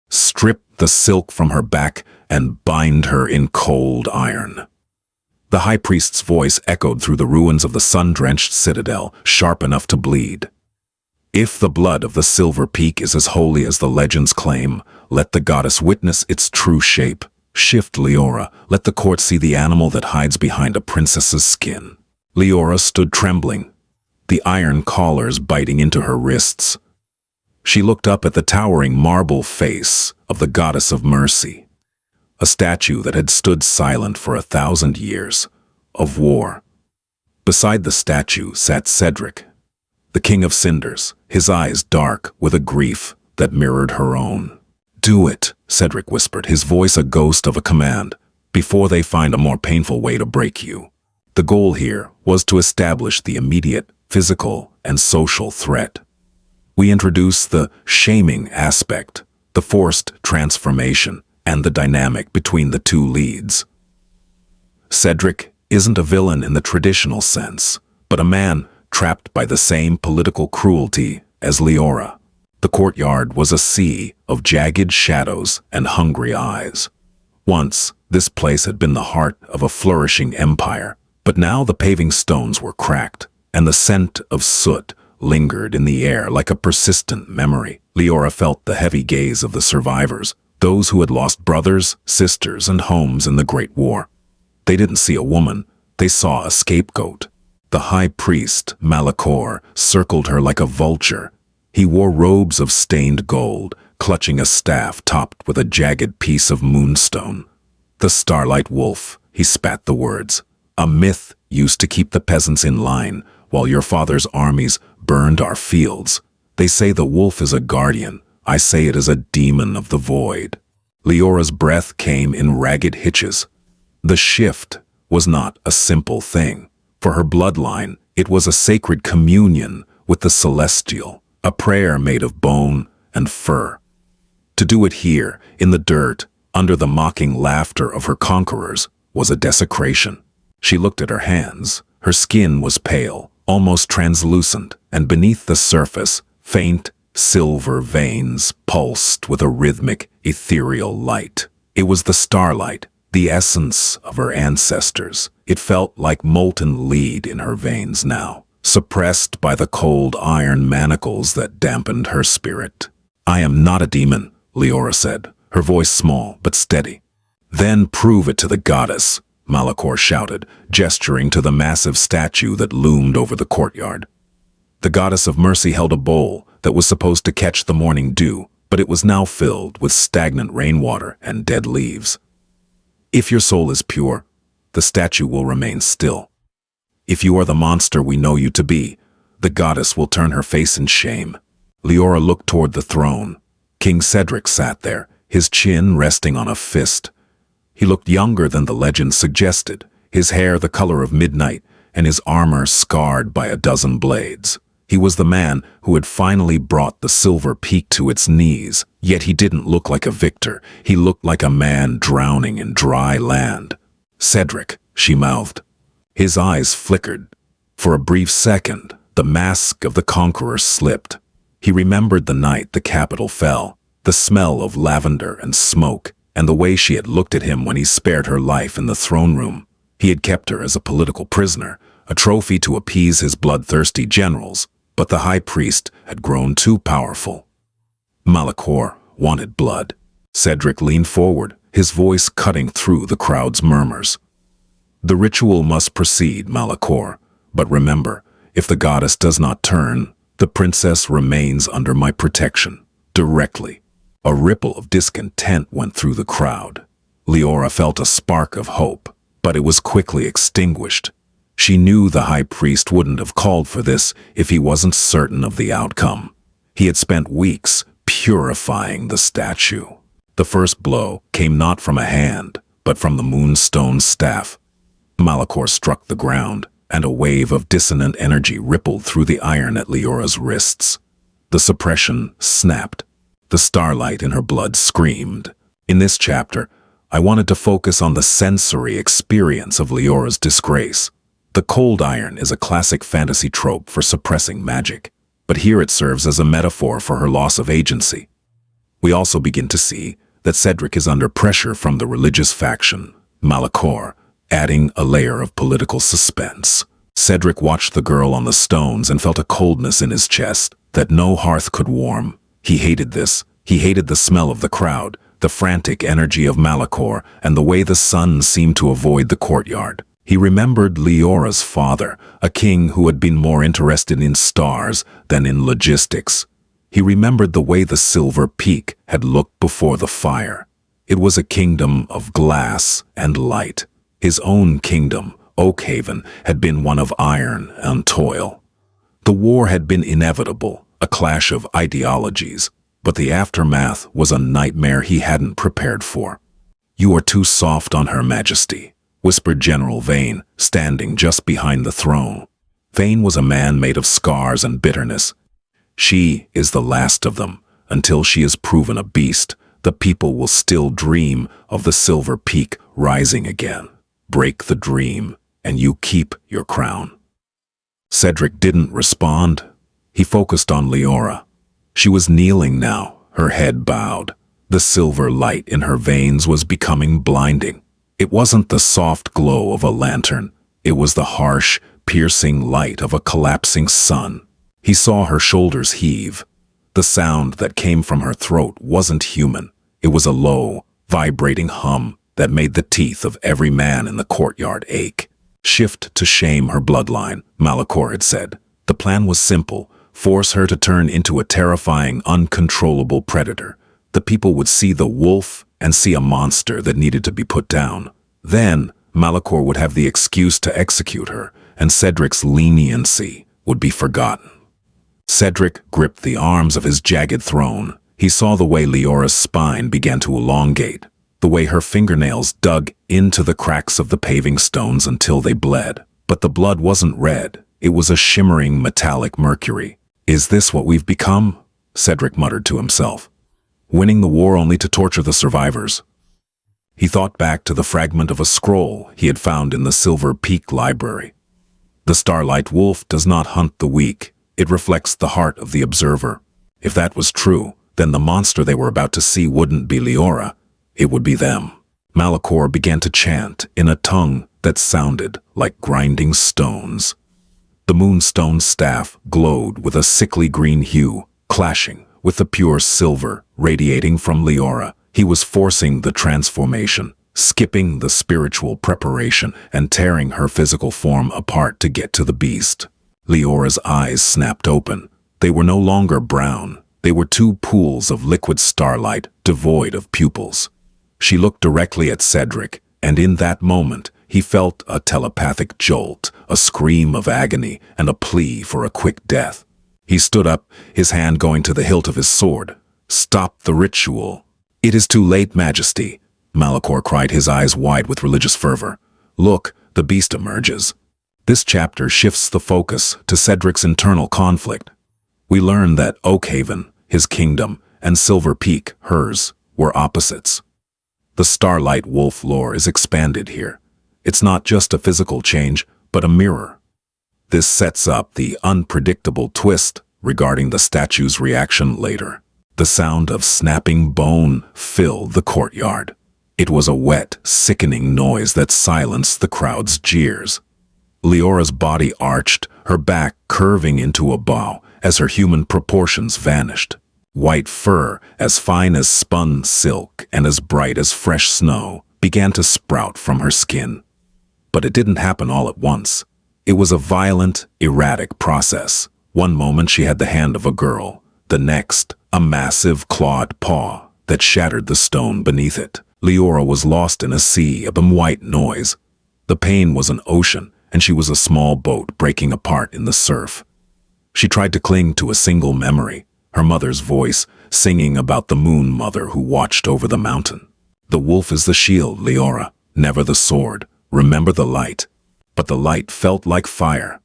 strip the silk from her back, and bind her in cold iron. The high priest's voice echoed through the ruins of the sun-drenched citadel, sharp enough to bleed. If the blood of the Silver Peak is as holy as the legends claim, let the goddess witness its true shape. Shift, Leora, let the court see the animal that hides behind a princess's skin. Leora stood trembling, the iron collars biting into her wrists. She looked up at the towering marble face of the goddess of mercy, a statue that had stood silent for 1,000 years of war. Beside the statue sat Cedric, the King of Cinders, his eyes dark with a grief that mirrored her own. "Do it," Cedric whispered, his voice a ghost of a command, "before they find a more painful way to break you." The goal here was to establish the immediate physical and social threat. We introduce the shaming aspect, the forced transformation, and the dynamic between the two leads. Cedric isn't a villain in the traditional sense, but a man trapped by the same political cruelty as Leora. The courtyard was a sea of jagged shadows and hungry eyes. Once, this place had been the heart of a flourishing empire, but now the paving stones were cracked, and the scent of soot lingered in the air like a persistent memory. Leora felt the heavy gaze of the survivors, those who had lost brothers, sisters, and homes in the Great War. They didn't see a woman, they saw a scapegoat. The high priest, Malachor, circled her like a vulture. He wore robes of stained gold, clutching a staff topped with a jagged piece of moonstone. "The Starlight Wolf," he spat the words. "A myth used to keep the peasants in line, while your father's armies burned our fields. They say the wolf is a guardian. I say it is a demon of the void." Leora's breath came in ragged hitches. The shift was not a simple thing. For her bloodline, it was a sacred communion with the celestial, a prayer made of bone and fur. To do it here, in the dirt, under the mocking laughter of her conquerors, was a desecration. She looked at her hands. Her skin was pale, almost translucent, and beneath the surface, faint, silver veins pulsed with a rhythmic, ethereal light. It was the starlight, the essence of her ancestors. It felt like molten lead in her veins now, suppressed by the cold iron manacles that dampened her spirit. "I am not a demon," Leora said, her voice small but steady. "Then prove it to the goddess," Malachor shouted, gesturing to the massive statue that loomed over the courtyard. The goddess of mercy held a bowl that was supposed to catch the morning dew, but it was now filled with stagnant rainwater and dead leaves. "If your soul is pure, the statue will remain still. If you are the monster we know you to be, the goddess will turn her face in shame." Leora looked toward the throne. King Cedric sat there, his chin resting on a fist. He looked younger than the legend suggested, his hair the color of midnight, and his armor scarred by a dozen blades. He was the man who had finally brought the Silver Peak to its knees, yet he didn't look like a victor. He looked like a man drowning in dry land. "Cedric," she mouthed. His eyes flickered. For a brief second, the mask of the conqueror slipped. He remembered the night the capital fell, the smell of lavender and smoke, and the way she had looked at him when he spared her life in the throne room. He had kept her as a political prisoner, a trophy to appease his bloodthirsty generals, but the high priest had grown too powerful. Malachor wanted blood. Cedric leaned forward, his voice cutting through the crowd's murmurs. "The ritual must proceed, Malachor, but remember, if the goddess does not turn, the princess remains under my protection, directly." A ripple of discontent went through the crowd. Leora felt a spark of hope, but it was quickly extinguished. She knew the high priest wouldn't have called for this if he wasn't certain of the outcome. He had spent weeks purifying the statue. The first blow came not from a hand, but from the moonstone staff. Malachor struck the ground, and a wave of dissonant energy rippled through the iron at Leora's wrists. The suppression snapped. The starlight in her blood screamed. In this chapter, I wanted to focus on the sensory experience of Leora's disgrace. The cold iron is a classic fantasy trope for suppressing magic, but here it serves as a metaphor for her loss of agency. We also begin to see that Cedric is under pressure from the religious faction, Malachor, adding a layer of political suspense. Cedric watched the girl on the stones and felt a coldness in his chest that no hearth could warm. He hated this. He hated the smell of the crowd, the frantic energy of Malachor, and the way the sun seemed to avoid the courtyard. He remembered Leora's father, a king who had been more interested in stars than in logistics. He remembered the way the Silver Peak had looked before the fire. It was a kingdom of glass and light. His own kingdom, Oakhaven, had been one of iron and toil. The war had been inevitable, a clash of ideologies, but the aftermath was a nightmare he hadn't prepared for. "You are too soft on Her Majesty," whispered General Vane, standing just behind the throne. Vane was a man made of scars and bitterness. "She is the last of them. Until she is proven a beast, the people will still dream of the Silver Peak rising again. Break the dream, and you keep your crown." Cedric didn't respond. He focused on Leora. She was kneeling now, her head bowed. The silver light in her veins was becoming blinding. It wasn't the soft glow of a lantern. It was the harsh, piercing light of a collapsing sun. He saw her shoulders heave. The sound that came from her throat wasn't human. It was a low, vibrating hum that made the teeth of every man in the courtyard ache. "Shift to shame her bloodline," Malachor had said. The plan was simple: force her to turn into a terrifying, uncontrollable predator. The people would see the wolf and see a monster that needed to be put down. Then, Malachor would have the excuse to execute her, and Cedric's leniency would be forgotten. Cedric gripped the arms of his jagged throne. He saw the way Leora's spine began to elongate, the way her fingernails dug into the cracks of the paving stones until they bled. But the blood wasn't red. It was a shimmering metallic mercury. "Is this what we've become?" Cedric muttered to himself. "Winning the war only to torture the survivors." He thought back to the fragment of a scroll he had found in the Silver Peak library. "The Starlight Wolf does not hunt the weak. It reflects the heart of the observer." If that was true, then the monster they were about to see wouldn't be Leora. It would be them. Malachor began to chant in a tongue that sounded like grinding stones. The moonstone staff glowed with a sickly green hue, clashing with the pure silver radiating from Leora. He was forcing the transformation, skipping the spiritual preparation and tearing her physical form apart to get to the beast. Leora's eyes snapped open. They were no longer brown. They were two pools of liquid starlight, devoid of pupils. She looked directly at Cedric, and in that moment, he felt a telepathic jolt, a scream of agony, and a plea for a quick death. He stood up, his hand going to the hilt of his sword. "Stop the ritual." "It is too late, Majesty," Malachor cried, his eyes wide with religious fervor. "Look, the beast emerges." This chapter shifts the focus to Cedric's internal conflict. We learn that Oakhaven, his kingdom, and Silver Peak, hers, were opposites. The Starlight Wolf lore is expanded here. It's not just a physical change, but a mirror. This sets up the unpredictable twist regarding the statue's reaction later. The sound of snapping bone filled the courtyard. It was a wet, sickening noise that silenced the crowd's jeers. Leora's body arched, her back curving into a bow as her human proportions vanished. White fur, as fine as spun silk and as bright as fresh snow, began to sprout from her skin. But it didn't happen all at once. It was a violent, erratic process. One moment she had the hand of a girl, the next, a massive clawed paw that shattered the stone beneath it. Leora was lost in a sea of white noise. The pain was an ocean, and she was a small boat breaking apart in the surf. She tried to cling to a single memory, her mother's voice singing about the moon mother who watched over the mountain. "The wolf is the shield, Leora, never the sword. Remember the light." But the light felt like fire.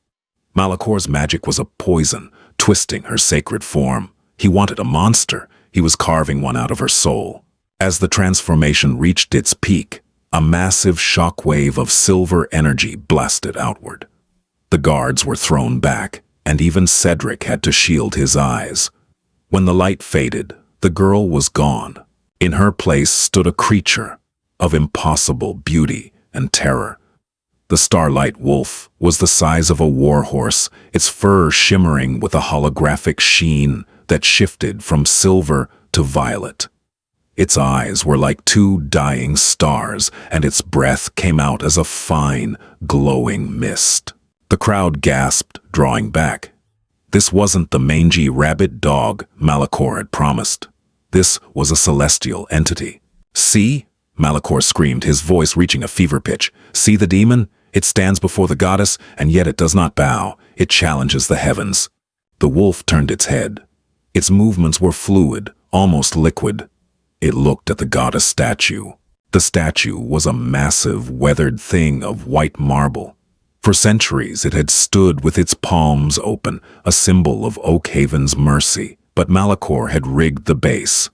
Malachor's magic was a poison, twisting her sacred form. He wanted a monster. He was carving one out of her soul. As the transformation reached its peak, a massive shockwave of silver energy blasted outward. The guards were thrown back, and even Cedric had to shield his eyes. When the light faded, The girl was gone. In her place stood a creature of impossible beauty and terror. The Starlight Wolf was the size of a warhorse, its fur shimmering with a holographic sheen that shifted from silver to violet. Its eyes were like two dying stars, and its breath came out as a fine, glowing mist. The crowd gasped, drawing back. This wasn't the mangy rabbit dog Malachor had promised. This was a celestial entity. "See?" Malachor screamed, his voice reaching a fever pitch. "See the demon? It stands before the goddess, and yet it does not bow. It challenges the heavens." The wolf turned its head. Its movements were fluid, almost liquid. It looked at the goddess statue. The statue was a massive, weathered thing of white marble. For centuries it had stood with its palms open, a symbol of Oakhaven's mercy. But Malachor had rigged the base.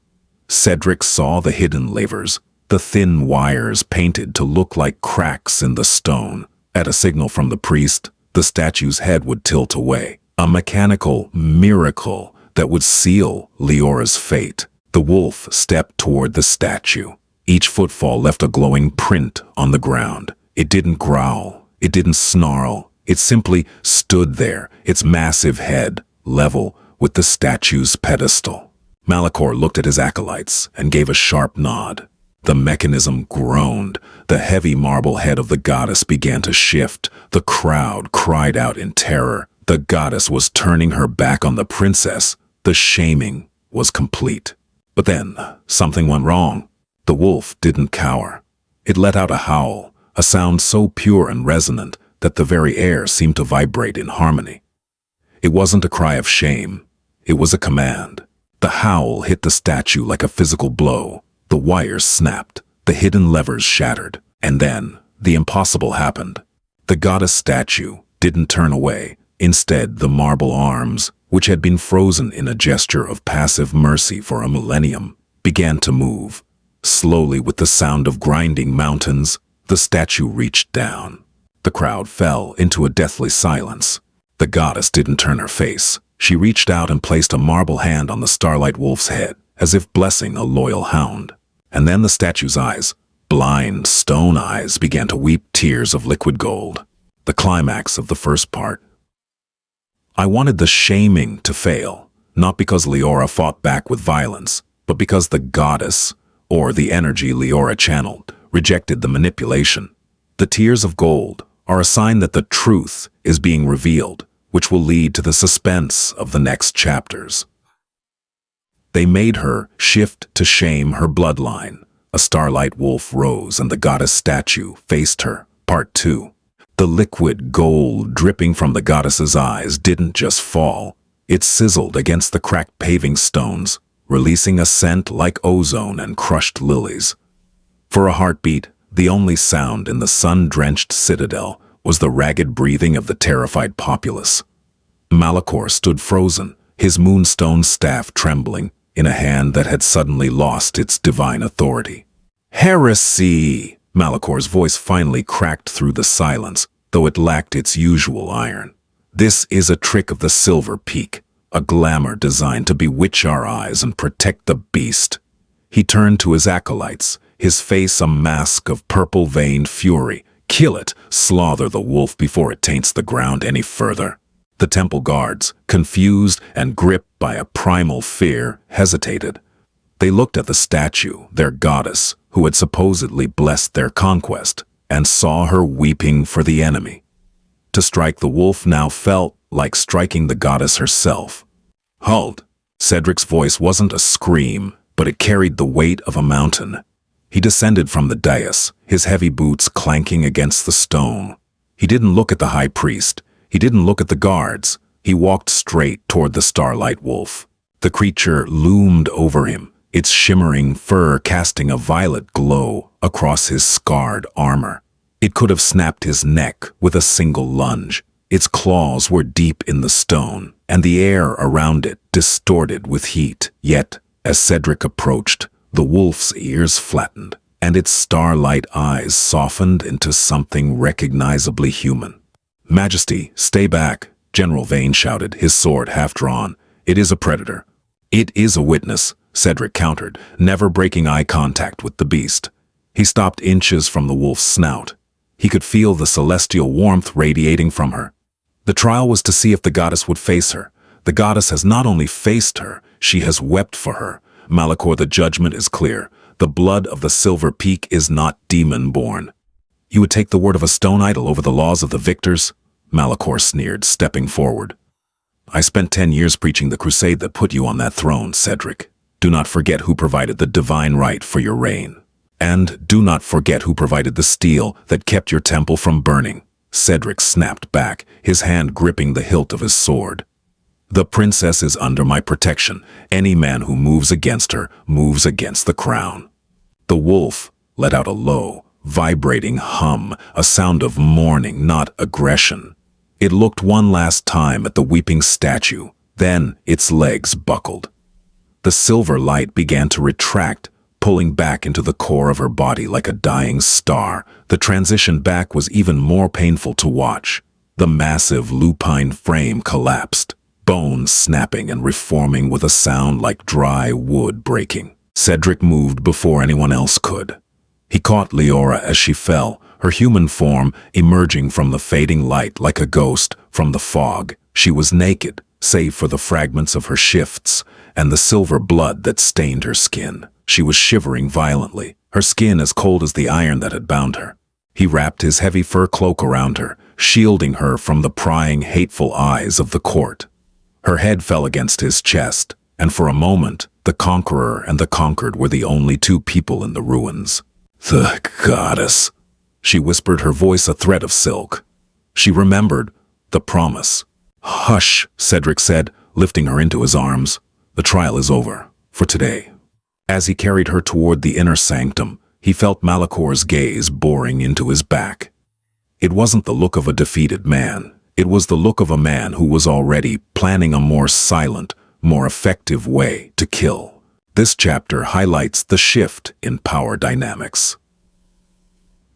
Cedric saw the hidden levers, the thin wires painted to look like cracks in the stone. At a signal from the priest, the statue's head would tilt away, a mechanical miracle that would seal Leora's fate. The wolf stepped toward the statue. Each footfall left a glowing print on the ground. It didn't growl, it didn't snarl, it simply stood there, its massive head level with the statue's pedestal. Malachor looked at his acolytes and gave a sharp nod. The mechanism groaned. The heavy marble head of the goddess began to shift. The crowd cried out in terror. The goddess was turning her back on the princess. The shaming was complete. But then, something went wrong. The wolf didn't cower. It let out a howl, a sound so pure and resonant that the very air seemed to vibrate in harmony. It wasn't a cry of shame. It was a command. The howl hit the statue like a physical blow. The wires snapped, the hidden levers shattered, and then the impossible happened. The goddess statue didn't turn away. Instead, the marble arms, which had been frozen in a gesture of passive mercy for a millennium, began to move. Slowly, with the sound of grinding mountains, the statue reached down. The crowd fell into a deathly silence. The goddess didn't turn her face. She reached out and placed a marble hand on the Starlight Wolf's head, as if blessing a loyal hound. And then the statue's eyes, blind stone eyes, began to weep tears of liquid gold. The climax of the first part. I wanted the shaming to fail, not because Leora fought back with violence, but because the goddess, or the energy Leora channeled, rejected the manipulation. The tears of gold are a sign that the truth is being revealed, which will lead to the suspense of the next chapters. They made her shift to shame her bloodline. A Starlight Wolf Rose and the goddess statue faced her. Part 2. The liquid gold dripping from the goddess's eyes didn't just fall. It sizzled against the cracked paving stones, releasing a scent like ozone and crushed lilies. For a heartbeat, the only sound in the sun-drenched citadel was the ragged breathing of the terrified populace. Malachor stood frozen, his moonstone staff trembling, in a hand that had suddenly lost its divine authority. "Heresy!" Malachor's voice finally cracked through the silence, though it lacked its usual iron. "This is a trick of the Silver Peak, a glamour designed to bewitch our eyes and protect the beast." He turned to his acolytes, his face a mask of purple-veined fury. "Kill it, slaughter the wolf before it taints the ground any further." The temple guards, confused and gripped by a primal fear, hesitated. They looked at the statue, their goddess, who had supposedly blessed their conquest, and saw her weeping for the enemy. To strike the wolf now felt like striking the goddess herself. "Halt!" Cedric's voice wasn't a scream, but it carried the weight of a mountain. He descended from the dais, his heavy boots clanking against the stone. He didn't look at the high priest. He didn't look at the guards. He walked straight toward the Starlight Wolf. The creature loomed over him, its shimmering fur casting a violet glow across his scarred armor. It could have snapped his neck with a single lunge. Its claws were deep in the stone, and the air around it distorted with heat. Yet, as Cedric approached, the wolf's ears flattened, and its starlight eyes softened into something recognizably human. "Majesty, stay back," General Vane shouted, his sword half drawn. "It is a predator." "It is a witness," Cedric countered, never breaking eye contact with the beast. He stopped inches from the wolf's snout. He could feel the celestial warmth radiating from her. The trial was to see if the goddess would face her. The goddess has not only faced her, she has wept for her. Malachor, the judgment is clear. The blood of the Silver Peak is not demon-born. "You would take the word of a stone idol over the laws of the victors?" Malachor sneered, stepping forward. "I spent 10 years preaching the crusade that put you on that throne, Cedric. Do not forget who provided the divine right for your reign. And do not forget who provided the steel that kept your temple from burning." Cedric snapped back, his hand gripping the hilt of his sword. "The princess is under my protection. Any man who moves against her moves against the crown." The wolf let out a low, vibrating hum, a sound of mourning, not aggression. It looked one last time at the weeping statue, then its legs buckled. The silver light began to retract, pulling back into the core of her body like a dying star. The transition back was even more painful to watch. The massive lupine frame collapsed, bones snapping and reforming with a sound like dry wood breaking. Cedric moved before anyone else could. He caught Leora as she fell, her human form emerging from the fading light like a ghost from the fog. She was naked, save for the fragments of her shifts and the silver blood that stained her skin. She was shivering violently, her skin as cold as the iron that had bound her. He wrapped his heavy fur cloak around her, shielding her from the prying, hateful eyes of the court. Her head fell against his chest, and for a moment, the conqueror and the conquered were the only two people in the ruins. "The goddess," she whispered, her voice a thread of silk. She remembered the promise. "Hush," Cedric said, lifting her into his arms. "The trial is over, for today." As he carried her toward the inner sanctum, he felt Malachor's gaze boring into his back. It wasn't the look of a defeated man. It was the look of a man who was already planning a more silent, more effective way to kill. This chapter highlights the shift in power dynamics.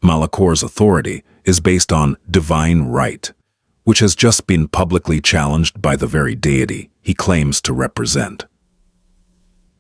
Malachor's authority is based on divine right, which has just been publicly challenged by the very deity he claims to represent.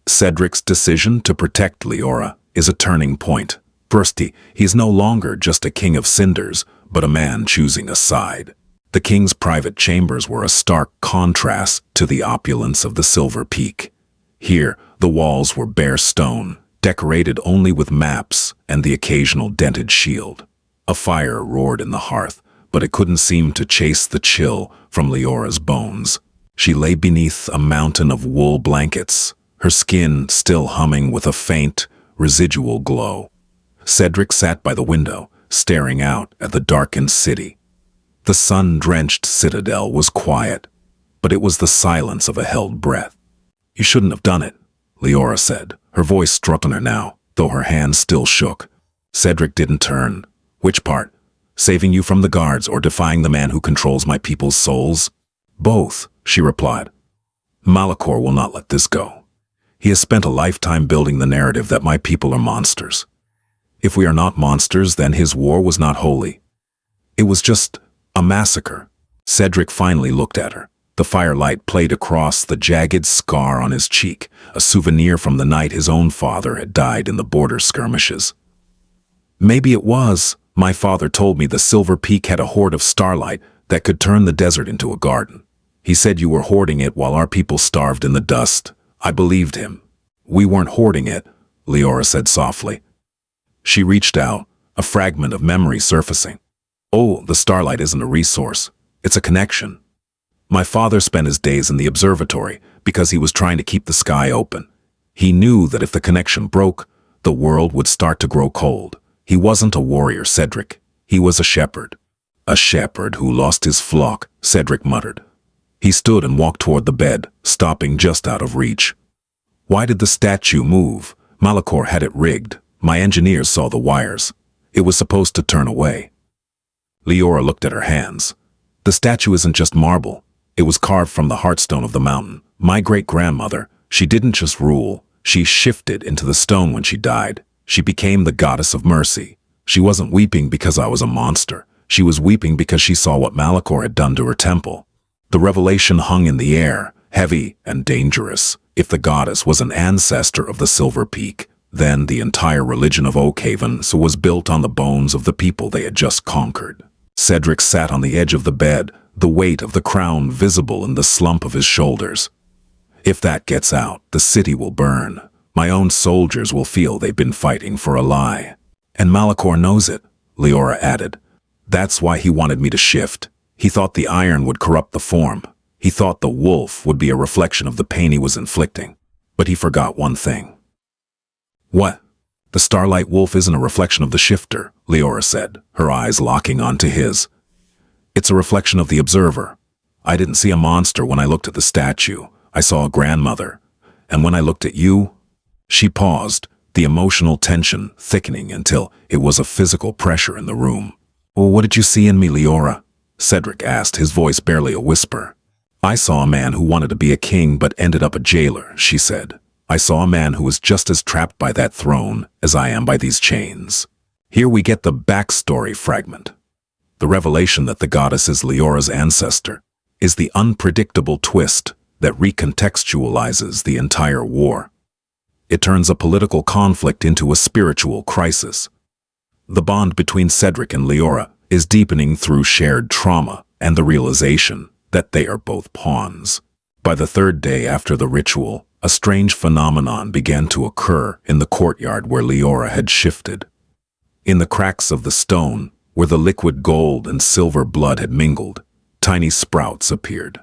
Cedric's decision to protect Leora is a turning point. First, he's no longer just a king of cinders, but a man choosing a side. The king's private chambers were a stark contrast to the opulence of the Silver Peak. Here, the walls were bare stone, decorated only with maps and the occasional dented shield. A fire roared in the hearth, but it couldn't seem to chase the chill from Leora's bones. She lay beneath a mountain of wool blankets, her skin still humming with a faint, residual glow. Cedric sat by the window, staring out at the darkened city. The sun-drenched citadel was quiet, but it was the silence of a held breath. "You shouldn't have done it," Leora said, her voice stronger now, though her hands still shook. Cedric didn't turn. "Which part? Saving you from the guards or defying the man who controls my people's souls?" "Both," she replied. "Malachor will not let this go. He has spent a lifetime building the narrative that my people are monsters. If we are not monsters, then his war was not holy. It was just a massacre." Cedric finally looked at her. The firelight played across the jagged scar on his cheek, a souvenir from the night his own father had died in the border skirmishes. "Maybe it was. My father told me the Silver Peak had a hoard of starlight that could turn the desert into a garden. He said you were hoarding it while our people starved in the dust. I believed him." "We weren't hoarding it," Leora said softly. She reached out, a fragment of memory surfacing. "Oh, the starlight isn't a resource. It's a connection. My father spent his days in the observatory because he was trying to keep the sky open. He knew that if the connection broke, the world would start to grow cold. He wasn't a warrior, Cedric. He was a shepherd." "A shepherd who lost his flock," Cedric muttered. He stood and walked toward the bed, stopping just out of reach. "Why did the statue move? Malachor had it rigged. My engineers saw the wires. It was supposed to turn away." Leora looked at her hands. "The statue isn't just marble. It was carved from the heartstone of the mountain. My great-grandmother, she didn't just rule. She shifted into the stone when she died. She became the goddess of mercy. She wasn't weeping because I was a monster. She was weeping because she saw what Malachor had done to her temple." The revelation hung in the air, heavy and dangerous. If the goddess was an ancestor of the Silver Peak, then the entire religion of Oakhaven was built on the bones of the people they had just conquered. Cedric sat on the edge of the bed, the weight of the crown visible in the slump of his shoulders. If that gets out, the city will burn. My own soldiers will feel they've been fighting for a lie. And Malachor knows it, Leora added. That's why he wanted me to shift. He thought the iron would corrupt the form. He thought the wolf would be a reflection of the pain he was inflicting. But he forgot one thing. What? The Starlight Wolf isn't a reflection of the shifter, Leora said, her eyes locking onto his. It's a reflection of the observer. I didn't see a monster when I looked at the statue. I saw a grandmother. And when I looked at you... She paused, the emotional tension thickening until it was a physical pressure in the room. "Well, what did you see in me, Leora?" Cedric asked, his voice barely a whisper. "I saw a man who wanted to be a king but ended up a jailer," she said. "I saw a man who was just as trapped by that throne as I am by these chains." Here we get the backstory fragment. The revelation that the goddess is Leora's ancestor is the unpredictable twist that recontextualizes the entire war. It turns a political conflict into a spiritual crisis. The bond between Cedric and Leora is deepening through shared trauma and the realization that they are both pawns. By the third day after the ritual, a strange phenomenon began to occur in the courtyard where Leora had shifted. In the cracks of the stone, where the liquid gold and silver blood had mingled, tiny sprouts appeared.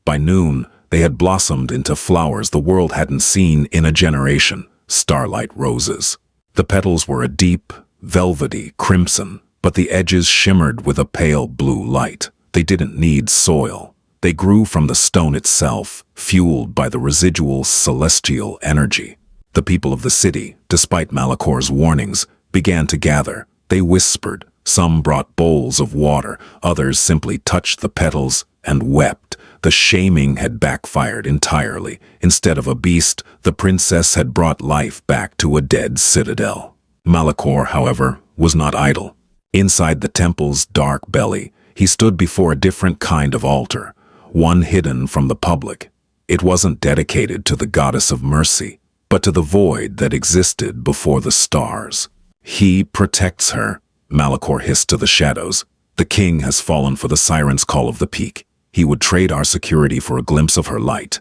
By noon, they had blossomed into flowers the world hadn't seen in a generation, starlight roses. The petals were a deep, velvety crimson, but the edges shimmered with a pale blue light. They didn't need soil. They grew from the stone itself, fueled by the residual celestial energy. The people of the city, despite Malachor's warnings, began to gather. They whispered. Some brought bowls of water. Others simply touched the petals and wept. The shaming had backfired entirely. Instead of a beast, the princess had brought life back to a dead citadel. Malachor, however, was not idle. Inside the temple's dark belly, he stood before a different kind of altar, one hidden from the public. It wasn't dedicated to the goddess of mercy, but to the void that existed before the stars. "He protects her," Malachor hissed to the shadows. "The king has fallen for the siren's call of the peak. He would trade our security for a glimpse of her light."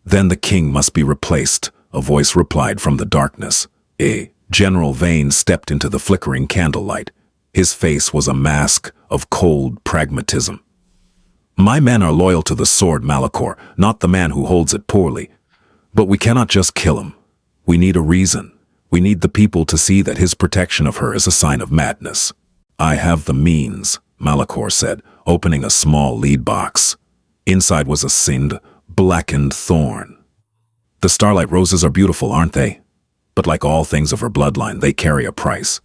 "Then the king must be replaced," a voice replied from the darkness. General Vane stepped into the flickering candlelight. His face was a mask of cold pragmatism. "My men are loyal to the sword, Malachor, not the man who holds it poorly. But we cannot just kill him. We need a reason. We need the people to see that his protection of her is a sign of madness." "I have the means," Malachor said, opening a small lead box. Inside was a sinned, blackened thorn. "The Starlight Roses are beautiful, aren't they? But like all things of her bloodline, they carry a price.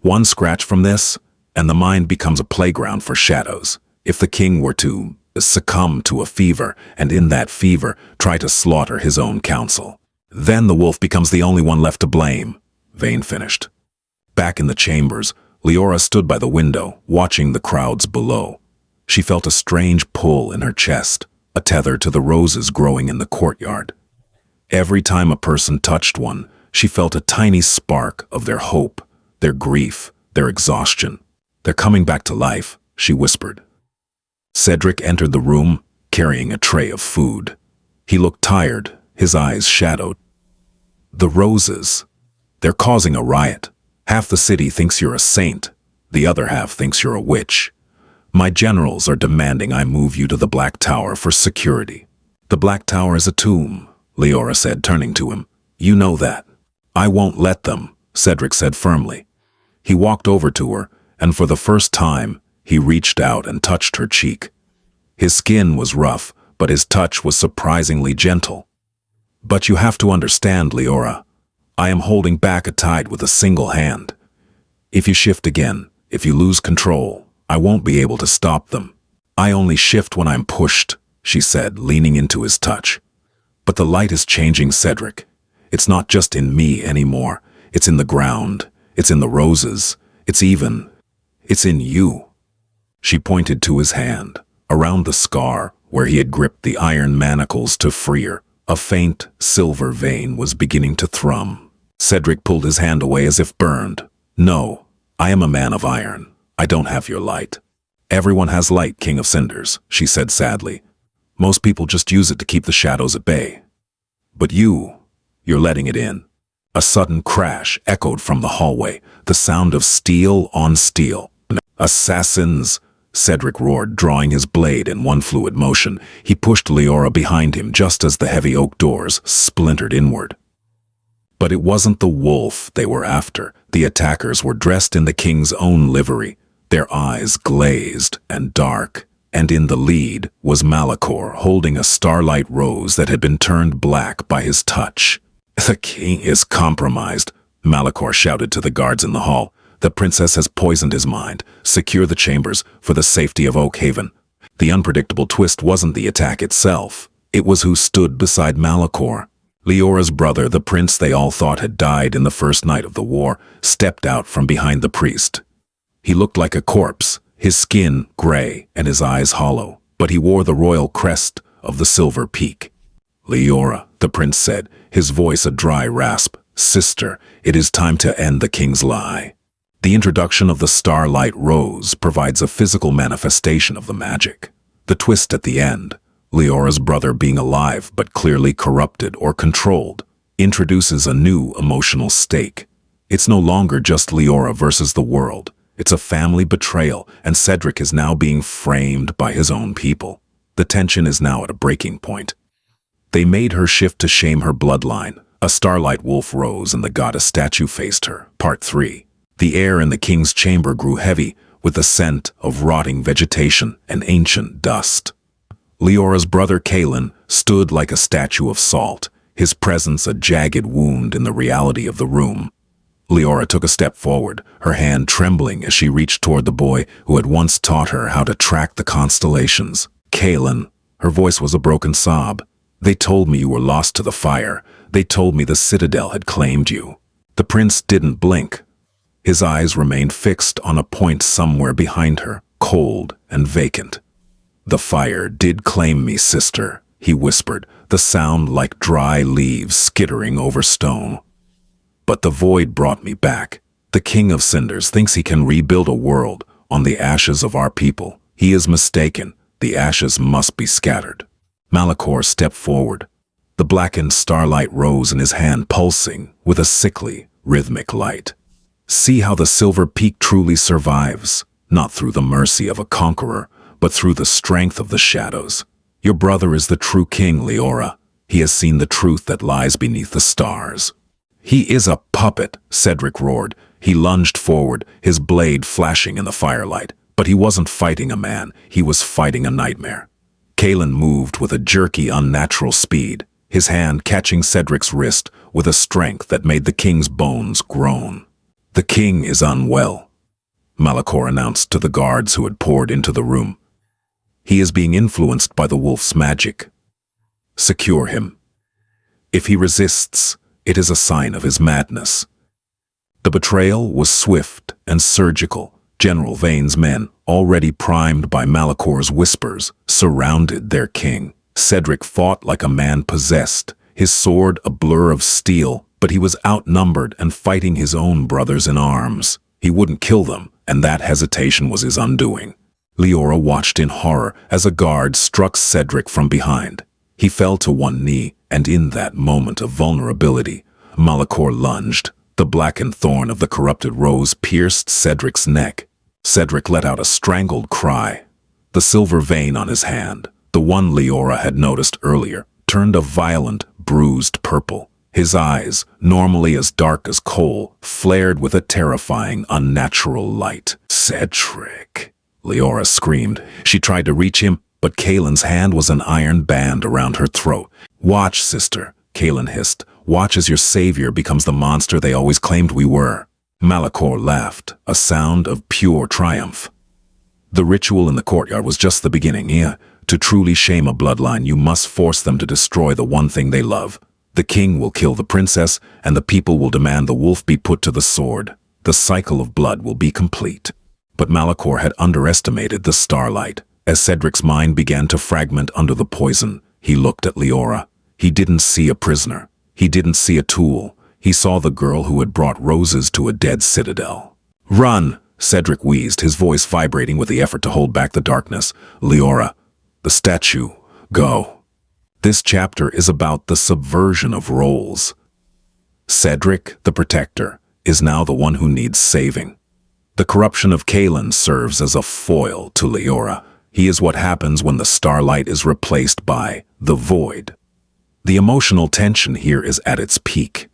One scratch from this, and the mind becomes a playground for shadows. If the king were to succumb to a fever, and in that fever try to slaughter his own council, then the wolf becomes the only one left to blame," Vane finished. Back in the chambers, Leora stood by the window, watching the crowds below. She felt a strange pull in her chest, a tether to the roses growing in the courtyard. Every time a person touched one, she felt a tiny spark of their hope, their grief, their exhaustion. "They're coming back to life," she whispered. Cedric entered the room, carrying a tray of food. He looked tired, his eyes shadowed. "The roses. They're causing a riot. Half the city thinks you're a saint. The other half thinks you're a witch. My generals are demanding I move you to the Black Tower for security." "The Black Tower is a tomb," Leora said, turning to him. "You know that." "I won't let them," Cedric said firmly. He walked over to her, and for the first time, he reached out and touched her cheek. His skin was rough, but his touch was surprisingly gentle. "But you have to understand, Leora. I am holding back a tide with a single hand. If you shift again, if you lose control, I won't be able to stop them. I only shift when I'm pushed," she said, leaning into his touch. "But the light is changing, Cedric. It's not just in me anymore. It's in the ground. It's in the roses. It's in you." She pointed to his hand, around the scar where he had gripped the iron manacles to free her. A faint, silver vein was beginning to thrum. Cedric pulled his hand away as if burned. "No, I am a man of iron. I don't have your light." "Everyone has light, King of Cinders," she said sadly. "Most people just use it to keep the shadows at bay. But you're letting it in." A sudden crash echoed from the hallway, the sound of steel on steel. "Assassins!" Cedric roared, drawing his blade in one fluid motion. He pushed Leora behind him just as the heavy oak doors splintered inward. But it wasn't the wolf they were after. The attackers were dressed in the king's own livery, their eyes glazed and dark, and in the lead was Malachor holding a Starlight Rose that had been turned black by his touch. "The king is compromised," Malachor shouted to the guards in the hall. "The princess has poisoned his mind. Secure the chambers for the safety of Oak Haven." The unpredictable twist wasn't the attack itself. It was who stood beside Malachor. Leora's brother, the prince they all thought had died in the first night of the war, stepped out from behind the priest. He looked like a corpse, his skin gray and his eyes hollow, but he wore the royal crest of the Silver Peak. "Leora," the prince said, his voice a dry rasp. "Sister, it is time to end the king's lie." The introduction of the Starlight Rose provides a physical manifestation of the magic. The twist at the end, Leora's brother being alive but clearly corrupted or controlled, introduces a new emotional stake. It's no longer just Leora versus the world. It's a family betrayal, and Cedric is now being framed by his own people. The tension is now at a breaking point. They made her shift to shame her bloodline. A Starlight Wolf Rose and the goddess statue faced her. Part 3. The air in the king's chamber grew heavy with the scent of rotting vegetation and ancient dust. Leora's brother Kalen stood like a statue of salt, his presence a jagged wound in the reality of the room. Leora took a step forward, her hand trembling as she reached toward the boy who had once taught her how to track the constellations. "Kalen," her voice was a broken sob. "They told me you were lost to the fire. They told me the Citadel had claimed you." The prince didn't blink. His eyes remained fixed on a point somewhere behind her, cold and vacant. "The fire did claim me, sister," he whispered, the sound like dry leaves skittering over stone. "But the void brought me back. The King of Cinders thinks he can rebuild a world on the ashes of our people. He is mistaken. The ashes must be scattered." Malachor stepped forward, the blackened Starlight Rose in his hand pulsing with a sickly, rhythmic light. "See how the Silver Peak truly survives, not through the mercy of a conqueror, but through the strength of the shadows. Your brother is the true king, Leora. He has seen the truth that lies beneath the stars." "He is a puppet," Cedric roared. He lunged forward, his blade flashing in the firelight. But he wasn't fighting a man, he was fighting a nightmare. Kalen moved with a jerky, unnatural speed, his hand catching Cedric's wrist with a strength that made the king's bones groan. "The king is unwell," Malachor announced to the guards who had poured into the room. "He is being influenced by the wolf's magic. Secure him. If he resists, it is a sign of his madness." The betrayal was swift and surgical. General Vane's men, already primed by Malachor's whispers, surrounded their king. Cedric fought like a man possessed, his sword a blur of steel, but he was outnumbered and fighting his own brothers in arms. He wouldn't kill them, and that hesitation was his undoing. Leora watched in horror as a guard struck Cedric from behind. He fell to one knee, and in that moment of vulnerability, Malachor lunged. The blackened thorn of the corrupted rose pierced Cedric's neck. Cedric let out a strangled cry. The silver vein on his hand, the one Leora had noticed earlier, turned a violent, bruised purple. His eyes, normally as dark as coal, flared with a terrifying, unnatural light. "Cedric!" Leora screamed. She tried to reach him, but Kalen's hand was an iron band around her throat. "Watch, sister," Kalen hissed. "Watch as your savior becomes the monster they always claimed we were." Malachor laughed, a sound of pure triumph. The ritual in the courtyard was just the beginning. To truly shame a bloodline, you must force them to destroy the one thing they love. The king will kill the princess, and the people will demand the wolf be put to the sword. The cycle of blood will be complete. But Malachor had underestimated the starlight. As Cedric's mind began to fragment under the poison, he looked at Leora. He didn't see a prisoner. He didn't see a tool. He saw the girl who had brought roses to a dead citadel. "Run!" Cedric wheezed, his voice vibrating with the effort to hold back the darkness. "Leora, the statue, go." This chapter is about the subversion of roles. Cedric, the protector, is now the one who needs saving. The corruption of Kaelin serves as a foil to Leora. He is what happens when the starlight is replaced by the void. The emotional tension here is at its peak.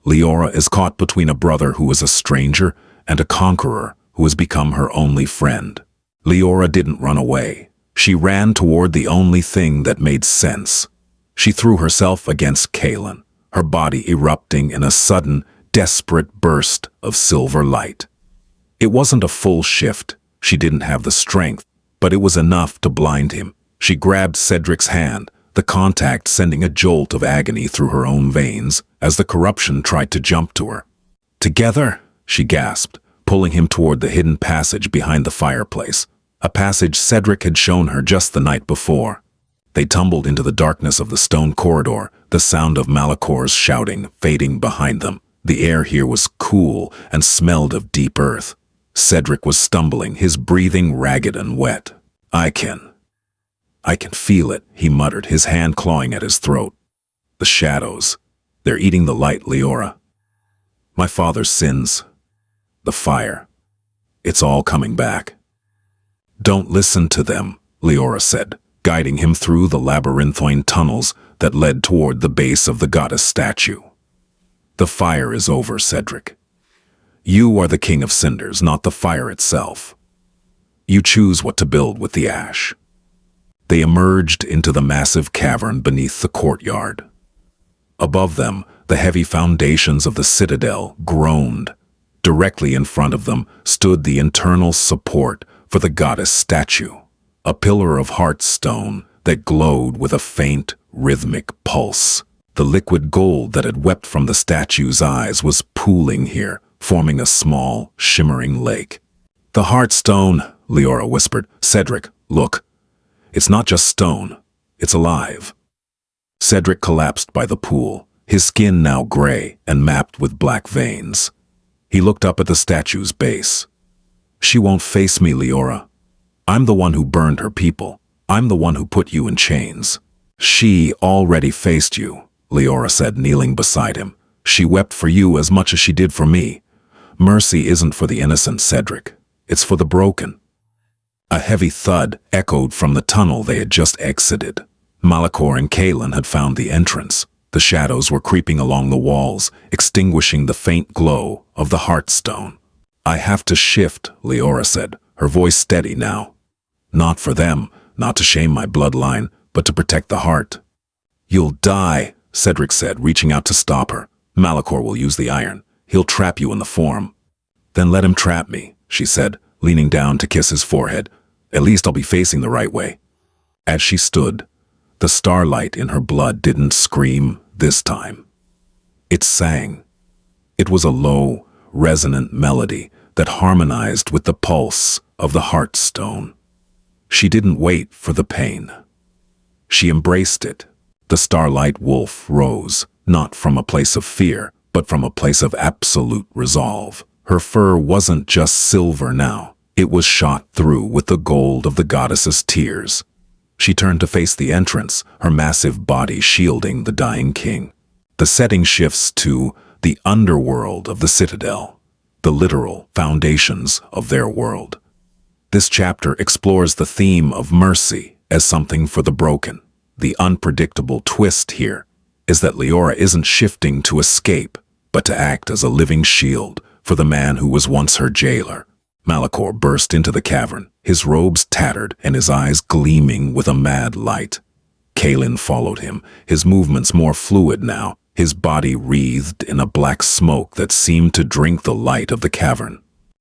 Leora is caught between a brother who is a stranger and a conqueror who has become her only friend. Leora didn't run away. She ran toward the only thing that made sense. She threw herself against Kaelin, her body erupting in a sudden, desperate burst of silver light. It wasn't a full shift. She didn't have the strength, but it was enough to blind him. She grabbed Cedric's hand, the contact sending a jolt of agony through her own veins as the corruption tried to jump to her. "Together?" she gasped, pulling him toward the hidden passage behind the fireplace, a passage Cedric had shown her just the night before. They tumbled into the darkness of the stone corridor, the sound of Malakor's shouting fading behind them. The air here was cool and smelled of deep earth. Cedric was stumbling, his breathing ragged and wet. I can feel it," he muttered, his hand clawing at his throat. "The shadows. They're eating the light, Leora. My father's sins. The fire. It's all coming back." "Don't listen to them," Leora said, guiding him through the labyrinthine tunnels that led toward the base of the goddess statue. "The fire is over, Cedric. You are the king of cinders, not the fire itself. You choose what to build with the ash." They emerged into the massive cavern beneath the courtyard. Above them, the heavy foundations of the citadel groaned. Directly in front of them stood the internal support for the goddess statue, a pillar of heart stone that glowed with a faint, rhythmic pulse. The liquid gold that had wept from the statue's eyes was pooling here, forming a small, shimmering lake. "The heart stone," Leora whispered. "Cedric, look. It's not just stone. It's alive." Cedric collapsed by the pool, his skin now gray and mapped with black veins. He looked up at the statue's base. "She won't face me, Leora. I'm the one who burned her people. I'm the one who put you in chains." "She already faced you," Leora said, kneeling beside him. "She wept for you as much as she did for me. Mercy isn't for the innocent, Cedric. It's for the broken." A heavy thud echoed from the tunnel they had just exited. Malakor and Kaelin had found the entrance. The shadows were creeping along the walls, extinguishing the faint glow of the Heartstone. "I have to shift," Leora said, her voice steady now. "Not for them, not to shame my bloodline, but to protect the heart." "You'll die," Cedric said, reaching out to stop her. "Malakor will use the iron. He'll trap you in the form." "Then let him trap me," she said, leaning down to kiss his forehead. "At least I'll be facing the right way." As she stood, the starlight in her blood didn't scream this time. It sang. It was a low, resonant melody that harmonized with the pulse of the Heartstone. She didn't wait for the pain. She embraced it. The Starlight Wolf Rose, not from a place of fear, but from a place of absolute resolve. Her fur wasn't just silver now. It was shot through with the gold of the goddess's tears. She turned to face the entrance, her massive body shielding the dying king. The setting shifts to the underworld of the citadel, the literal foundations of their world. This chapter explores the theme of mercy as something for the broken. The unpredictable twist here is that Leora isn't shifting to escape, but to act as a living shield for the man who was once her jailer. Malakor burst into the cavern, his robes tattered and his eyes gleaming with a mad light. Kaelin followed him, his movements more fluid now, his body wreathed in a black smoke that seemed to drink the light of the cavern.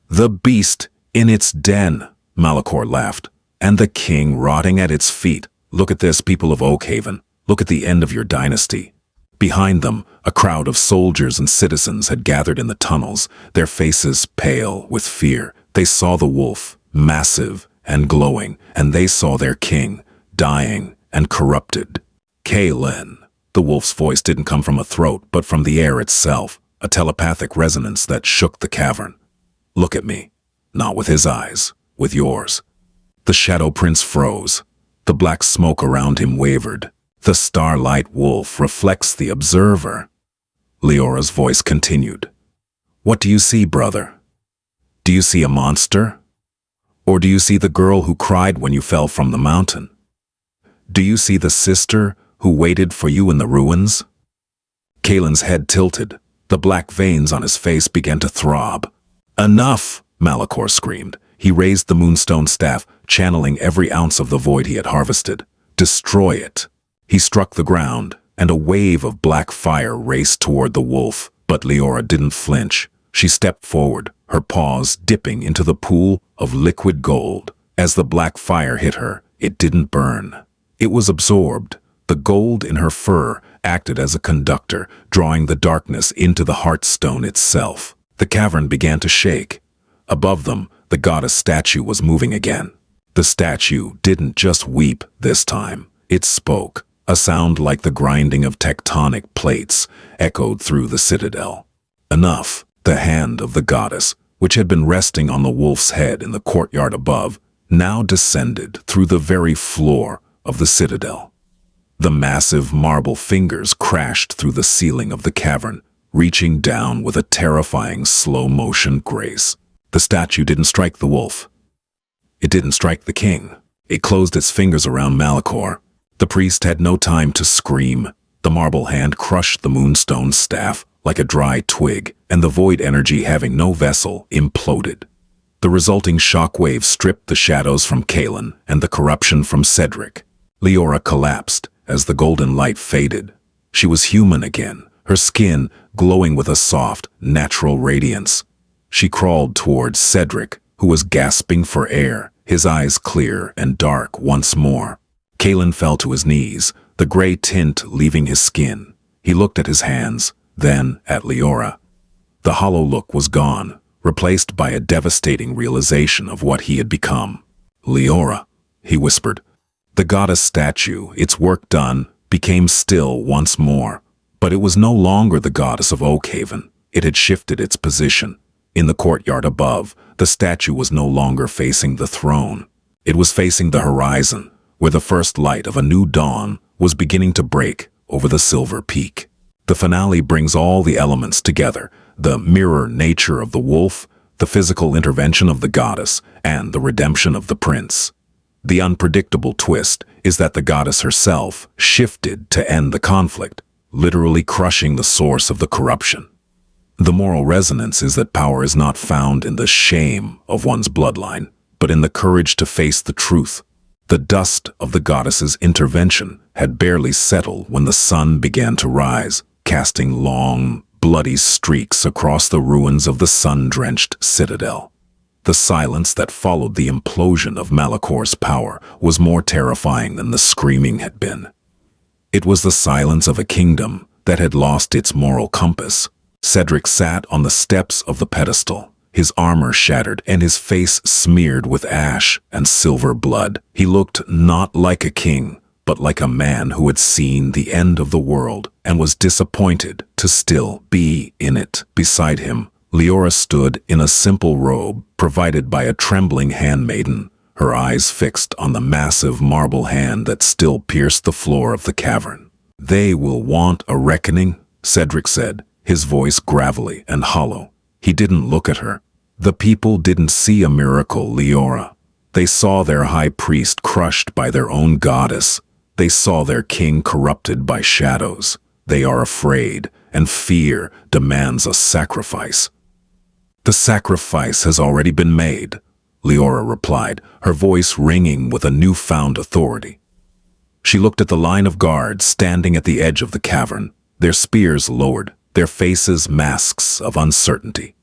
"The beast in its den," Malakor laughed, "and the king rotting at its feet. Look at this, people of Oakhaven. Look at the end of your dynasty." Behind them, a crowd of soldiers and citizens had gathered in the tunnels, their faces pale with fear. They saw the wolf, massive and glowing, and they saw their king, dying and corrupted. "Kaelin," The wolf's voice didn't come from a throat, but from the air itself, a telepathic resonance that shook the cavern. "Look at me." Not with his eyes, with yours. The Shadow Prince froze. The black smoke around him wavered. The Starlight Wolf reflects the observer. Leora's voice continued. "What do you see, brother? Do you see a monster? Or do you see the girl who cried when you fell from the mountain? Do you see the sister who waited for you in the ruins?" Kalen's head tilted. The black veins on his face began to throb. "Enough!" Malachor screamed. He raised the moonstone staff, channeling every ounce of the void he had harvested. "Destroy it!" He struck the ground, and a wave of black fire raced toward the wolf, but Leora didn't flinch. She stepped forward, her paws dipping into the pool of liquid gold. As the black fire hit her, it didn't burn. It was absorbed. The gold in her fur acted as a conductor, drawing the darkness into the heartstone itself. The cavern began to shake. Above them, the goddess statue was moving again. The statue didn't just weep this time. It spoke. A sound like the grinding of tectonic plates echoed through the citadel. Enough. The hand of the goddess, which had been resting on the wolf's head in the courtyard above, now descended through the very floor of the citadel. The massive marble fingers crashed through the ceiling of the cavern, reaching down with a terrifying slow-motion grace. The statue didn't strike the wolf. It didn't strike the king. It closed its fingers around Malachor. The priest had no time to scream. The marble hand crushed the moonstone staff like a dry twig, and the void energy, having no vessel, imploded. The resulting shockwave stripped the shadows from Kalen and the corruption from Cedric. Leora collapsed as the golden light faded. She was human again, her skin glowing with a soft, natural radiance. She crawled towards Cedric, who was gasping for air, his eyes clear and dark once more. Kalen fell to his knees, the gray tint leaving his skin. He looked at his hands, then at Leora. The hollow look was gone, replaced by a devastating realization of what he had become. "Leora," he whispered. The goddess statue, its work done, became still once more. But it was no longer the goddess of Oakhaven. It had shifted its position. In the courtyard above, the statue was no longer facing the throne. It was facing the horizon, where the first light of a new dawn was beginning to break over the silver peak. The finale brings all the elements together: the mirror nature of the wolf, the physical intervention of the goddess, and the redemption of the prince. The unpredictable twist is that the goddess herself shifted to end the conflict, literally crushing the source of the corruption. The moral resonance is that power is not found in the shame of one's bloodline, but in the courage to face the truth. The dust of the goddess's intervention had barely settled when the sun began to rise, casting long, bloody streaks across the ruins of the sun-drenched citadel. The silence that followed the implosion of Malachor's power was more terrifying than the screaming had been. It was the silence of a kingdom that had lost its moral compass. Cedric sat on the steps of the pedestal, his armor shattered and his face smeared with ash and silver blood. He looked not like a king, but like a man who had seen the end of the world and was disappointed to still be in it. Beside him, Leora stood in a simple robe provided by a trembling handmaiden, her eyes fixed on the massive marble hand that still pierced the floor of the cavern. "They will want a reckoning," Cedric said, his voice gravelly and hollow. He didn't look at her. The people didn't see a miracle, Leora. They saw their high priest crushed by their own goddess. They saw their king corrupted by shadows. They are afraid, and fear demands a sacrifice. "The sacrifice has already been made," Leora replied, her voice ringing with a newfound authority. She looked at the line of guards standing at the edge of the cavern, their spears lowered, their faces masks of uncertainty.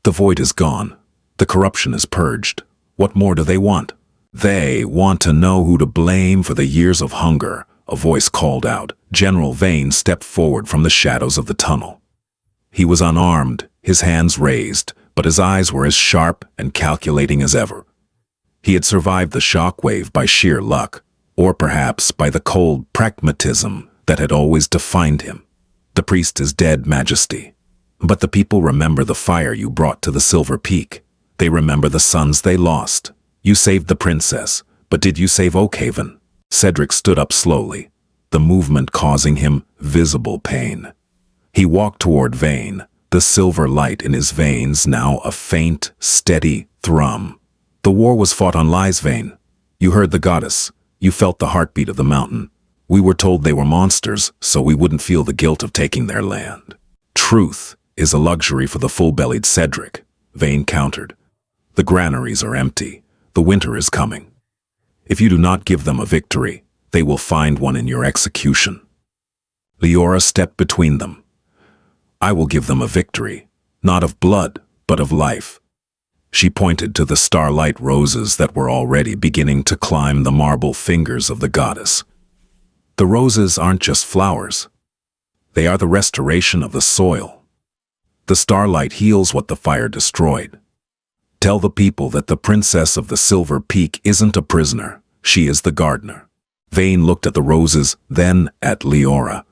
"The void is gone. The corruption is purged. What more do they want?" "They want to know who to blame for the years of hunger," a voice called out. General Vane stepped forward from the shadows of the tunnel. He was unarmed, his hands raised, but his eyes were as sharp and calculating as ever. He had survived the shockwave by sheer luck, or perhaps by the cold pragmatism that had always defined him. The priest is dead, Majesty. But the people remember the fire you brought to the Silver Peak. They remember the sons they lost. You saved the princess, but did you save Oakhaven? Cedric stood up slowly, the movement causing him visible pain. He walked toward Vayne, the silver light in his veins now a faint, steady thrum. The war was fought on lies, Vayne. You heard the goddess. You felt the heartbeat of the mountain. We were told they were monsters, so we wouldn't feel the guilt of taking their land. Truth is a luxury for the full-bellied Cedric, Vayne countered. The granaries are empty. The winter is coming. If you do not give them a victory, they will find one in your execution. Leora stepped between them. I will give them a victory, not of blood, but of life. She pointed to the starlight roses that were already beginning to climb the marble fingers of the goddess. The roses aren't just flowers. They are the restoration of the soil. The starlight heals what the fire destroyed. Tell the people that the princess of the Silver Peak isn't a prisoner. She is the gardener. Vayne looked at the roses, then at Leora.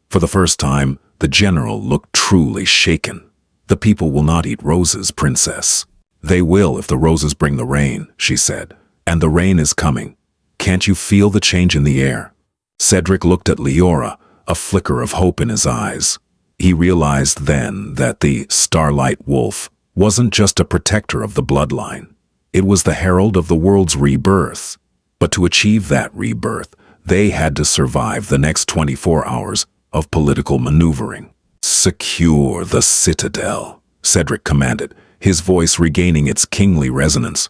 For the first time, the general looked truly shaken. The people will not eat roses, princess. They will if the roses bring the rain, she said. And the rain is coming. Can't you feel the change in the air? Cedric looked at Leora, a flicker of hope in his eyes. He realized then that the Starlight Wolf wasn't just a protector of the bloodline. It was the herald of the world's rebirth. But to achieve that rebirth, they had to survive the next 24 hours of political maneuvering. Secure the citadel, Cedric commanded, his voice regaining its kingly resonance.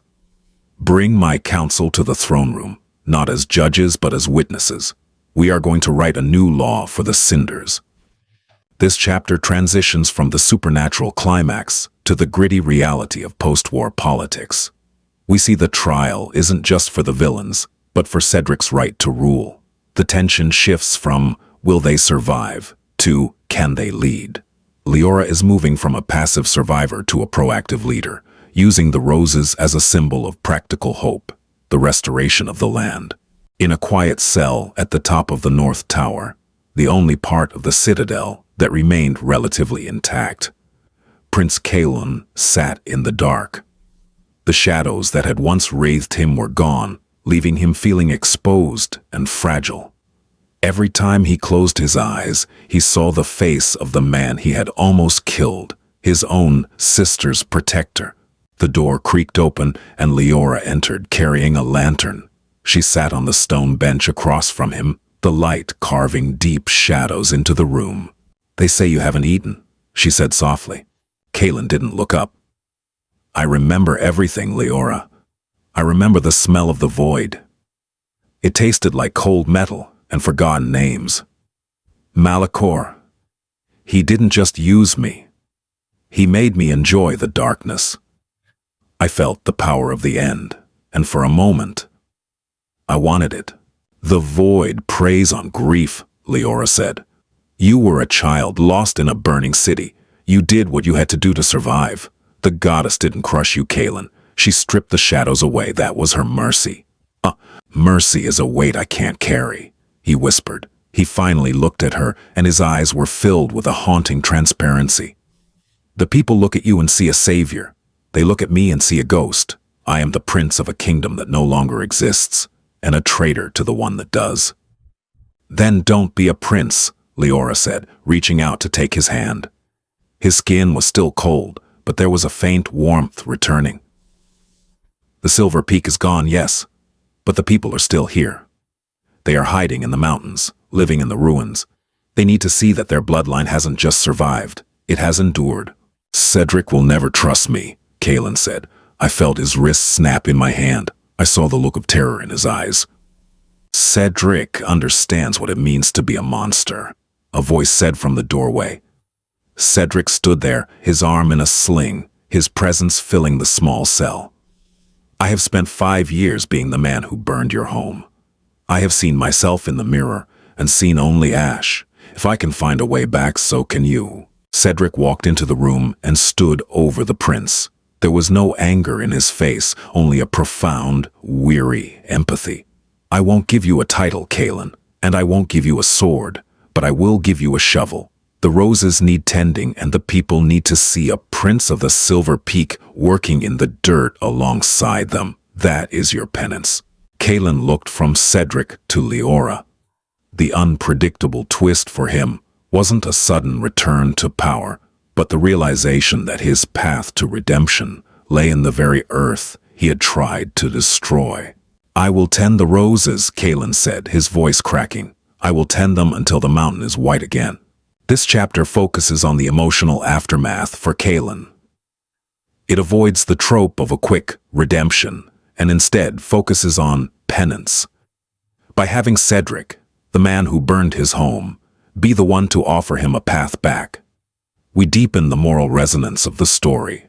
Bring my council to the throne room, not as judges but as witnesses. We are going to write a new law for the Cinders. This chapter transitions from the supernatural climax to the gritty reality of post-war politics. We see the trial isn't just for the villains, but for Cedric's right to rule. The tension shifts from, will they survive, to, can they lead? Leora is moving from a passive survivor to a proactive leader, using the roses as a symbol of practical hope, the restoration of the land. In a quiet cell at the top of the North Tower, the only part of the citadel that remained relatively intact, Prince Kalon sat in the dark. The shadows that had once wreathed him were gone, leaving him feeling exposed and fragile. Every time he closed his eyes, he saw the face of the man he had almost killed, his own sister's protector. The door creaked open and Leora entered carrying a lantern. She sat on the stone bench across from him, the light carving deep shadows into the room. They say you haven't eaten, she said softly. Kalon didn't look up. I remember everything, Leora. I remember the smell of the void. It tasted like cold metal and forgotten names. Malachor. He didn't just use me. He made me enjoy the darkness. I felt the power of the end, and for a moment, I wanted it. The void preys on grief, Leora said. You were a child lost in a burning city. You did what you had to do to survive. The goddess didn't crush you, Kalon. She stripped the shadows away. That was her mercy. Mercy is a weight I can't carry, he whispered. He finally looked at her, and his eyes were filled with a haunting transparency. The people look at you and see a savior. They look at me and see a ghost. I am the prince of a kingdom that no longer exists, and a traitor to the one that does. Then don't be a prince, Leora said, reaching out to take his hand. His skin was still cold, but there was a faint warmth returning. The Silver Peak is gone, yes, but the people are still here. They are hiding in the mountains, living in the ruins. They need to see that their bloodline hasn't just survived, it has endured. Cedric will never trust me, Kalon said. I felt his wrist snap in my hand. I saw the look of terror in his eyes. Cedric understands what it means to be a monster, a voice said from the doorway. Cedric stood there, his arm in a sling, his presence filling the small cell. I have spent 5 years being the man who burned your home. I have seen myself in the mirror and seen only ash. If I can find a way back, so can you. Cedric walked into the room and stood over the prince. There was no anger in his face, only a profound, weary empathy. I won't give you a title, Kalon, and I won't give you a sword, but I will give you a shovel. The roses need tending, and the people need to see a prince of the Silver Peak working in the dirt alongside them. That is your penance." Kalen looked from Cedric to Leora. The unpredictable twist for him wasn't a sudden return to power, but the realization that his path to redemption lay in the very earth he had tried to destroy. "I will tend the roses," Kalen said, his voice cracking. "I will tend them until the mountain is white again." This chapter focuses on the emotional aftermath for Kalen. It avoids the trope of a quick redemption and instead focuses on penance. By having Cedric, the man who burned his home, be the one to offer him a path back, we deepen the moral resonance of the story.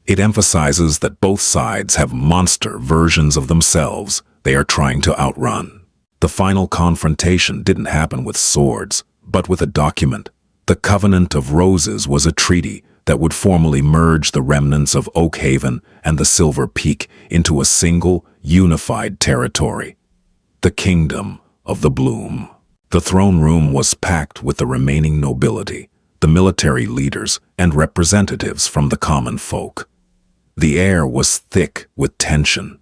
It emphasizes that both sides have monster versions of themselves they are trying to outrun. The final confrontation didn't happen with swords, but with a document. The Covenant of Roses was a treaty that would formally merge the remnants of Oakhaven and the Silver Peak into a single, unified territory. The Kingdom of the Bloom. The throne room was packed with the remaining nobility, the military leaders, and representatives from the common folk. The air was thick with tension.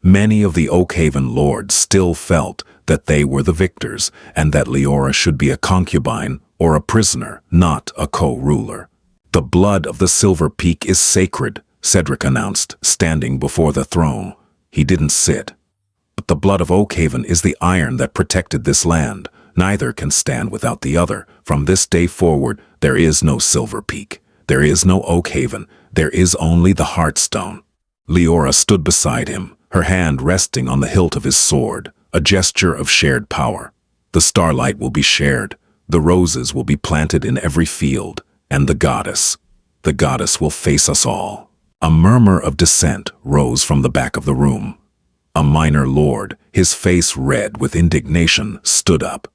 Many of the Oakhaven lords still felt that they were the victors and that Leora should be a concubine or a prisoner, not a co-ruler. "The blood of the Silver Peak is sacred," Cedric announced, standing before the throne. He didn't sit. "But the blood of Oakhaven is the iron that protected this land. Neither can stand without the other. From this day forward, there is no Silver Peak. There is no Oakhaven. There is only the Heartstone." Leora stood beside him, her hand resting on the hilt of his sword, a gesture of shared power. "The starlight will be shared. The roses will be planted in every field, and the goddess will face us all." A murmur of dissent rose from the back of the room. A minor lord, his face red with indignation, stood up.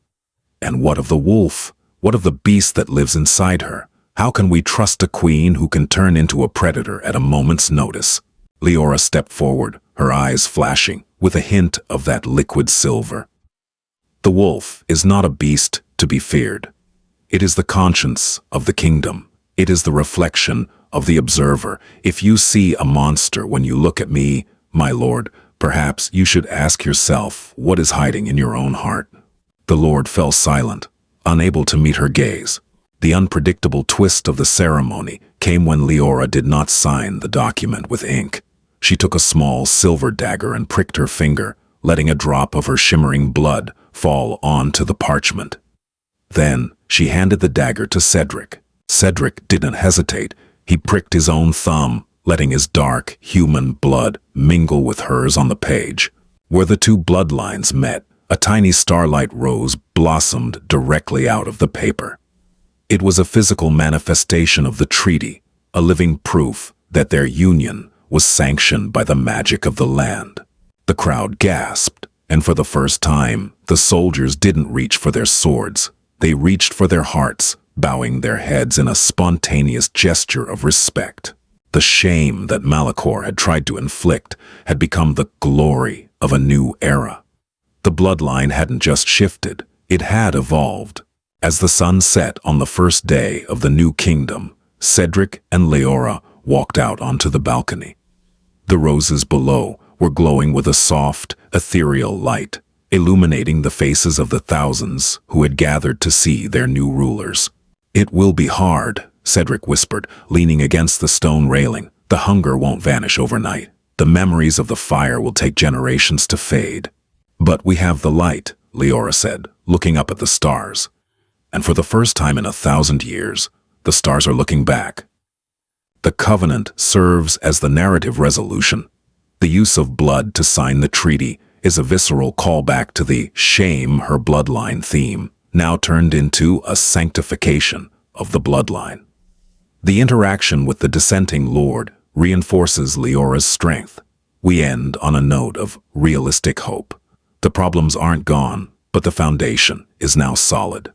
"And what of the wolf? What of the beast that lives inside her? How can we trust a queen who can turn into a predator at a moment's notice?" Leora stepped forward, her eyes flashing, with a hint of that liquid silver. "The wolf is not a beast to be feared. It is the conscience of the kingdom. It is the reflection of the observer. If you see a monster when you look at me, my lord, perhaps you should ask yourself what is hiding in your own heart." The lord fell silent, unable to meet her gaze. The unpredictable twist of the ceremony came when Leora did not sign the document with ink. She took a small silver dagger and pricked her finger, letting a drop of her shimmering blood fall onto the parchment. Then she handed the dagger to Cedric. Cedric didn't hesitate. He pricked his own thumb, letting his dark, human blood mingle with hers on the page. Where the two bloodlines met, a tiny starlight rose blossomed directly out of the paper. It was a physical manifestation of the treaty, a living proof that their union was sanctioned by the magic of the land. The crowd gasped, and for the first time, the soldiers didn't reach for their swords. They reached for their hearts, bowing their heads in a spontaneous gesture of respect. The shame that Malachor had tried to inflict had become the glory of a new era. The bloodline hadn't just shifted, it had evolved. As the sun set on the first day of the new kingdom, Cedric and Leora walked out onto the balcony. The roses below were glowing with a soft, ethereal light, illuminating the faces of the thousands who had gathered to see their new rulers. "It will be hard," Cedric whispered, leaning against the stone railing. "The hunger won't vanish overnight. The memories of the fire will take generations to fade." "But we have the light," Leora said, looking up at the stars. And for the first time in 1,000 years, the stars are looking back. The covenant serves as the narrative resolution. The use of blood to sign the treaty is a visceral callback to the shame her bloodline theme, now turned into a sanctification of the bloodline. The interaction with the dissenting lord reinforces Leora's strength. We end on a note of realistic hope. The problems aren't gone, but the foundation is now solid.